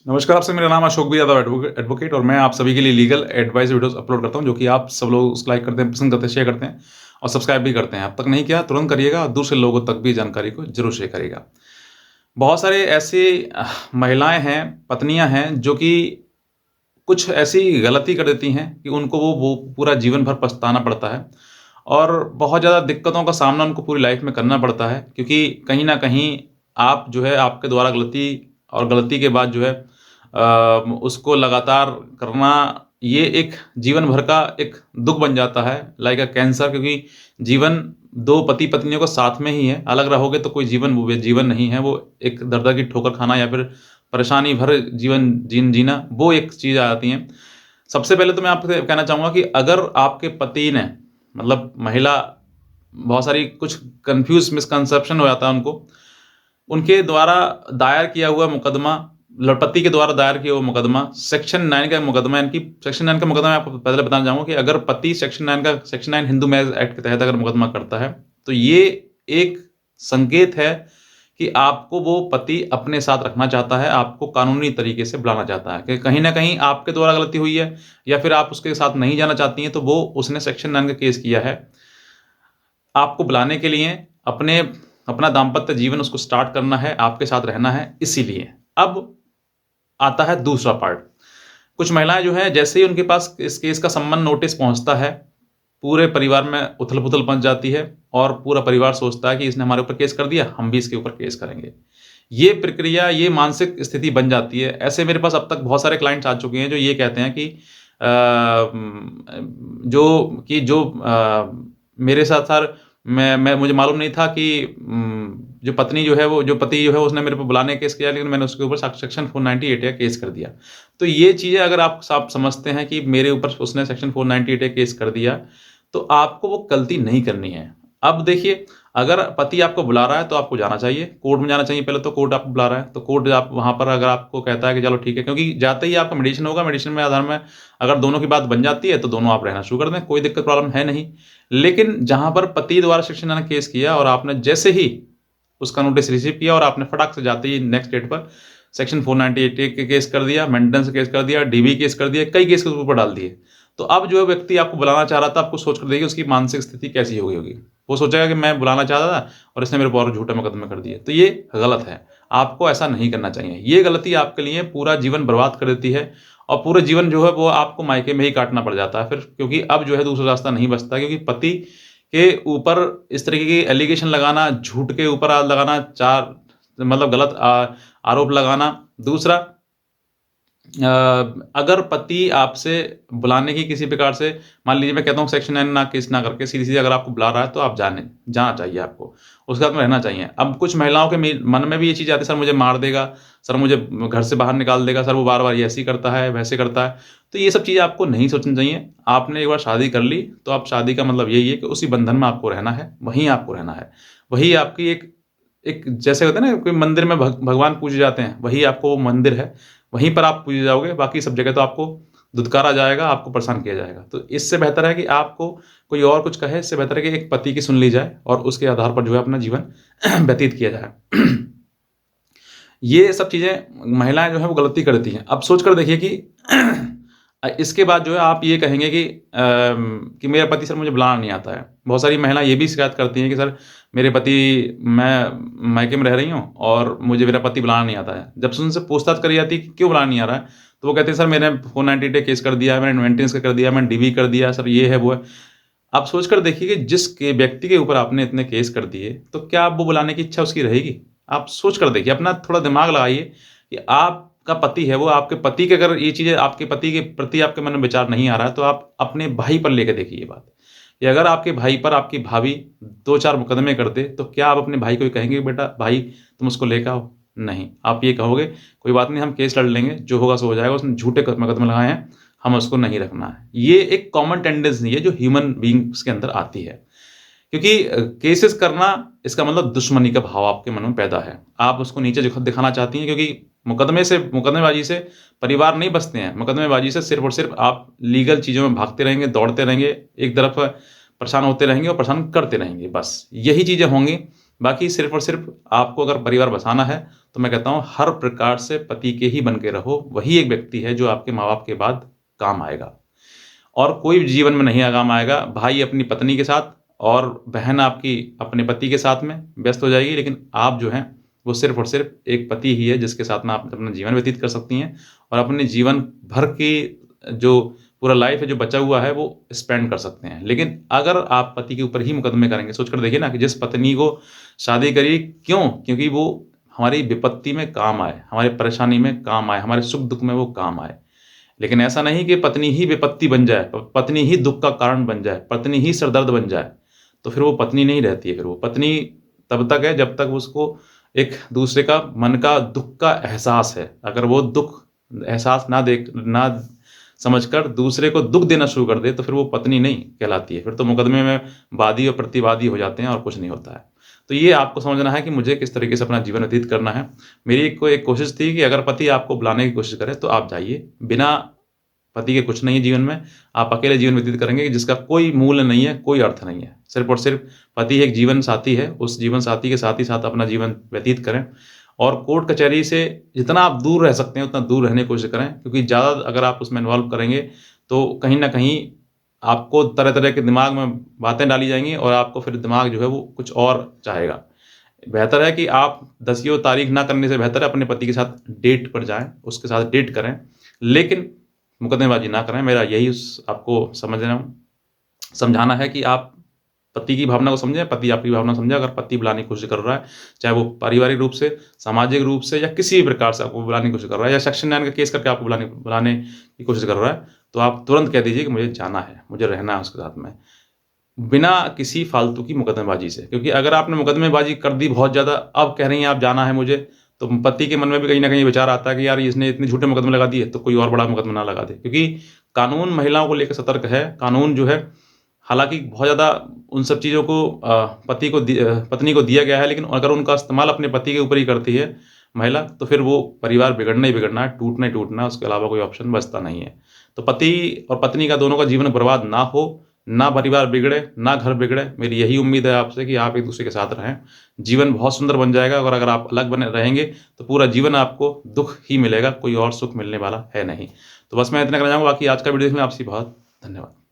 नमस्कार, आपसे मेरा नाम अशोक बी यादव एडवोकेट और मैं आप सभी के लिए लीगल एडवाइस वीडियोस अपलोड करता हूं, जो कि आप सब लोग उसको लाइक करते हैं, पसंद करते हैं, शेयर करते हैं और सब्सक्राइब भी करते हैं। अब तक नहीं किया तुरंत करिएगा और दूसरे लोगों तक भी जानकारी को जरूर शेयर करिएगा। बहुत सारे ऐसी महिलाएं हैं, पत्नियां हैं, जो कि कुछ ऐसी गलती कर देती हैं कि उनको वो पूरा जीवन भर पछताना पड़ता है और बहुत ज़्यादा दिक्कतों का सामना उनको पूरी लाइफ में करना पड़ता है, क्योंकि कहीं न कहीं आप जो है आपके द्वारा गलती और गलती के बाद जो है उसको लगातार करना, ये एक जीवन भर का एक दुःख बन जाता है, लाइक अ कैंसर। क्योंकि जीवन 2 पति-पत्नियों को साथ में ही है, अलग रहोगे तो कोई जीवन वो जीवन नहीं है, वो एक दर-दर की ठोकर खाना या फिर परेशानी भरे जीवन जीना, वो एक चीज़ आ जाती है। सबसे पहले तो मैं आपसे कहना चाहूँगा कि अगर आपके पति ने, मतलब महिला, बहुत सारी कुछ कन्फ्यूज़ मिसकंसेप्शन हो जाता है उनको, उनके द्वारा दायर किया हुआ मुकदमा, पति के द्वारा दायर किया हुआ मुकदमा सेक्शन 9 का मुकदमा, यानी कि सेक्शन 9 का मुकदमा मैं आपको पहले बताना चाहूँगा कि अगर पति सेक्शन 9 हिंदू मैरिज एक्ट के तहत अगर मुकदमा करता है, तो ये एक संकेत है कि आपको वो पति अपने साथ रखना चाहता है, आपको कानूनी तरीके से बुलाना चाहता है कि कहीं न कहीं आपके द्वारा गलती हुई है या फिर आप उसके साथ नहीं जाना चाहती हैं, तो वो उसने सेक्शन 9 का केस किया है। आपको बुलाने के लिए अपने अपना दाम्पत्य जीवन उसको स्टार्ट करना है, आपके साथ रहना है, इसीलिए। अब आता है दूसरा पार्ट। कुछ महिलाएँ जो हैं, जैसे ही उनके पास इस केस का सम्मन नोटिस पहुँचता है, पूरे परिवार में उथल-पुथल मच जाती है और पूरा परिवार सोचता है कि इसने हमारे ऊपर केस कर दिया, हम भी इसके ऊपर केस करेंगे। ये प्रक्रिया, ये मानसिक स्थिति बन जाती है। ऐसे मेरे पास अब तक बहुत सारे क्लाइंट्स आ चुके हैं जो ये कहते हैं कि मेरे साथ सर, मैं मुझे मालूम नहीं था कि जो पत्नी जो है वो जो पति जो है उसने मेरे पे बुलाने केस किया, लेकिन मैंने उसके ऊपर सेक्शन 498 का केस कर दिया। तो ये चीज़ें अगर आप समझते हैं कि मेरे ऊपर उसने सेक्शन 498 केस कर दिया, तो आपको वो गलती नहीं करनी है। अब देखिए, अगर पति आपको बुला रहा है तो आपको जाना चाहिए, कोर्ट में जाना चाहिए। पहले तो कोर्ट आपको बुला रहा है, तो कोर्ट आप वहाँ पर अगर आपको कहता है कि चलो ठीक है, क्योंकि जाते ही आपका मेडिएशन होगा, मेडिएशन में आधार में अगर दोनों की बात बन जाती है, तो दोनों आप रहना शुरू कर दें, कोई दिक्कत प्रॉब्लम है नहीं। लेकिन जहाँ पर पति द्वारा सेक्शन 9 केस किया और आपने जैसे ही उसका नोटिस रिसीव किया और आपने फटाक से जाते ही नेक्स्ट डेट पर सेक्शन 498 के केस कर दिया, मेंटेनेंस केस कर दिया, डीवी केस कर दिया, कई केस उसके ऊपर डाल दिए। तो अब जो व्यक्ति आपको बुलाना चाह रहा था, आपको सोच कर देखिए उसकी मानसिक स्थिति कैसी हो गई होगी। वो सोचेगा कि मैं बुलाना चाहता था और इसने मेरे ऊपर झूठे मुकदमे कर दिए। तो ये गलत है, आपको ऐसा नहीं करना चाहिए। ये गलती आपके लिए पूरा जीवन बर्बाद कर देती है और पूरे जीवन जो है वो आपको मायके में ही काटना पड़ जाता है फिर, क्योंकि अब जो है दूसरा रास्ता नहीं बचता, क्योंकि पति के ऊपर इस तरीके की एलिगेशन लगाना, झूठ के ऊपर लगाना, 4 मतलब गलत आरोप लगाना। दूसरा, अगर पति आपसे बुलाने की किसी प्रकार से, मान लीजिए मैं कहता हूँ सेक्शन 9 ना केस ना करके सीधी-सीधी अगर आपको बुला रहा है, तो आप जाना चाहिए आपको, उसके साथ में रहना चाहिए। अब कुछ महिलाओं के मन में भी ये चीज़ आती है, सर मुझे मार देगा, सर मुझे घर से बाहर निकाल देगा, सर वो बार-बार ये ऐसे ही करता है, वैसे करता है। तो ये सब चीज़ें आपको नहीं सोचनी चाहिए। आपने एक बार शादी कर ली, तो आप शादी का मतलब यही है कि उसी बंधन में आपको रहना है, वहीं आपको रहना है। वही आपकी एक एक जैसे होता है ना, कोई मंदिर में भगवान पूजे जाते हैं, वही आपको वो मंदिर है, वहीं पर आप पूजे जाओगे, बाकी सब जगह तो आपको धुतकारा जाएगा, आपको परेशान किया जाएगा। तो इससे बेहतर है कि आपको कोई और कुछ कहे, इससे बेहतर है कि एक पति की सुन ली जाए और उसके आधार पर जो है अपना जीवन व्यतीत किया जाए। ये सब चीज़ें महिलाएँ जो हैं वो गलती करती हैं। अब सोच कर देखिए कि इसके बाद जो है आप ये कहेंगे कि मेरा पति सर मुझे बुलाना नहीं आता है। बहुत सारी महिलाएँ ये भी शिकायत करती हैं कि सर मेरे पति, मैं मायके में रह रही हूँ और मुझे मेरा पति बुलाना नहीं आता है। जब से उनसे पूछताछ करी जाती है कि क्यों बुलाना नहीं आ रहा है, तो वो कहते हैं सर मैंने 498 केस कर दिया है, मैंने मेंटेनेंस का कर दिया, मैंने डीवी कर दिया, सर ये है, वो है। आप सोच कर देखिए कि व्यक्ति के ऊपर आपने इतने केस कर दिए, तो क्या अब वो बुलाने की इच्छा उसकी रहेगी? आप सोच कर देखिए, अपना थोड़ा दिमाग लगाइए कि आपका पति है, वो आपके पति के, अगर ये चीज़ें आपके पति के प्रति आपके मन में विचार नहीं आ रहा है, तो आप अपने भाई पर लेके देखिए ये बात। कि अगर आपके भाई पर आपकी भाभी 2-4 मुकदमे कर दे, तो क्या आप अपने भाई को ये कहेंगे बेटा भाई तुम उसको लेके आओ? नहीं, आप ये कहोगे कोई बात नहीं, हम केस लड़ लेंगे, जो होगा सो हो जाएगा, उसने झूठे मुकदमे लगाए हैं, हम उसको नहीं रखना है। ये एक कॉमन टेंडेंसी है जो ह्यूमन बीइंग्स के अंदर आती है। क्योंकि केसेस करना, इसका मतलब दुश्मनी का भाव आपके मन में पैदा है। आप उसको नीचे दिखाना चाहती हैं, क्योंकि मुकदमेबाजी से परिवार नहीं बचते हैं। मुकदमेबाजी से सिर्फ़ और सिर्फ़ आप लीगल चीज़ों में भागते रहेंगे, दौड़ते रहेंगे, एक तरफ परेशान होते रहेंगे और परेशान करते रहेंगे, बस। यही चीज़ें होंगी बाकी सिर्फ़ और सिर्फ़ आपको अगर परिवार बसाना है, तो मैं कहता हूँ हर प्रकार से पति के ही बन के रहो, वही एक व्यक्ति है जो आपके माँ-बाप के बाद काम आएगा। और कोई भी जीवन में नहीं काम आएगा, भाई अपनी पत्नी के साथ और बहन आपकी अपने पति के साथ में व्यस्त हो जाएगी, लेकिन आप जो हैं, वो सिर्फ़ और सिर्फ़ एक पति ही है जिसके साथ में आप अपना जीवन व्यतीत कर सकती हैं और अपने जीवन भर की जो पूरा लाइफ़ है, जो बचा हुआ है, वो स्पेंड कर सकते हैं। लेकिन अगर आप पति के ऊपर ही मुकदमे करेंगे, सोच कर देखिए ना कि जिस पत्नी को शादी करी क्यों? क्योंकि वो हमारी विपत्ति में काम आए, हमारी परेशानी में काम आए, हमारे सुख-दुःख में वो काम आए। लेकिन ऐसा नहीं कि पत्नी ही विपत्ति बन जाए, पत्नी ही दुःख का कारण बन जाए, पत्नी ही सरदर्द बन जाए, तो फिर वो पत्नी नहीं रहती है फिर वो। पत्नी तब तक है जब तक उसको एक दूसरे का मन का दुःख का एहसास है। अगर वो दुःख एहसास ना समझकर दूसरे को दुःख देना शुरू कर दे, तो फिर वो पत्नी नहीं कहलाती है। फिर तो मुकदमे में वादी और प्रतिवादी हो जाते हैं और कुछ नहीं होता है। तो ये आपको समझना है कि मुझे किस तरीके से अपना जीवन व्यतीत करना है। मेरी को एक कोशिश थी कि अगर पति आपको बुलाने की कोशिश करे, तो आप जाइए। बिना पति के कुछ नहीं है जीवन में। आप अकेले जीवन व्यतीत करेंगे जिसका कोई मूल्य नहीं है, कोई अर्थ नहीं है। सिर्फ़ और सिर्फ़ पति एक जीवन साथी है, उस जीवन साथी के साथ ही साथ अपना जीवन व्यतीत करें और कोर्ट कचहरी से जितना आप दूर रह सकते हैं, उतना दूर रहने की कोशिश करें क्योंकि ज़्यादा अगर आप उसमें इन्वॉल्व करेंगे, तो कहीं न कहीं आपको तरह-तरह के दिमाग में बातें डाली जाएँगी और आपको फिर दिमाग जो है वो कुछ और चाहेगा। बेहतर है कि आप दसियों तारीख ना करने से बेहतर है अपने पति के साथ डेट पर जाएँ, उसके साथ डेट करें, लेकिन मुकदमेबाज़ी ना करें। मेरा यही आपको समझाना है कि आप पति की भावना को समझें, पति आपकी भावना को समझे। अगर पति बुलाने की कोशिश कर रहा है, चाहे वो पारिवारिक रूप से, सामाजिक रूप से या किसी भी प्रकार से आपको बुलाने की कोशिश कर रहा है या सेक्शन 9 का केस करके आपको बुलाने की कोशिश कर रहा है, तो आप तुरंत कह दीजिए कि मुझे जाना है, मुझे रहना है उसके साथ में। बिना किसी फालतू की मुकदमेबाज़ी से, क्योंकि अगर आपने मुकदमेबाज़ी कर दी बहुत ज़्यादा, अब कह रही हैं आप जाना है मुझे, तो पति के मन में भी कहीं न कहीं विचार आता है कि यार इसने इतने झूठे मुकदमे लगा दिए, तो कोई और बड़ा मुकदमा ना लगा दे। क्योंकि कानून महिलाओं को लेकर सतर्क है, कानून जो है हालाँकि बहुत ज़्यादा उन सब चीज़ों को पत्नी को दिया गया है, लेकिन अगर उनका इस्तेमाल अपने पति के ऊपर ही करती है महिला, तो फिर वो परिवार बिगड़ना ही बिगड़ना है, टूटना ही टूटना है, उसके अलावा कोई ऑप्शन बचता नहीं है। तो पति और पत्नी का दोनों का जीवन बर्बाद ना हो, ना परिवार बिगड़े, ना घर बिगड़े। मेरी यही उम्मीद है आपसे कि आप एक-दूसरे के साथ रहें। जीवन बहुत सुंदर बन जाएगा और अगर आप अलग बने रहेंगे, तो पूरा जीवन आपको दुःख ही मिलेगा, कोई और सुख मिलने वाला है नहीं। तो बस मैं इतना कहना चाहूँगा, बाकी आज का वीडियो देखने में आपसे बहुत धन्यवाद।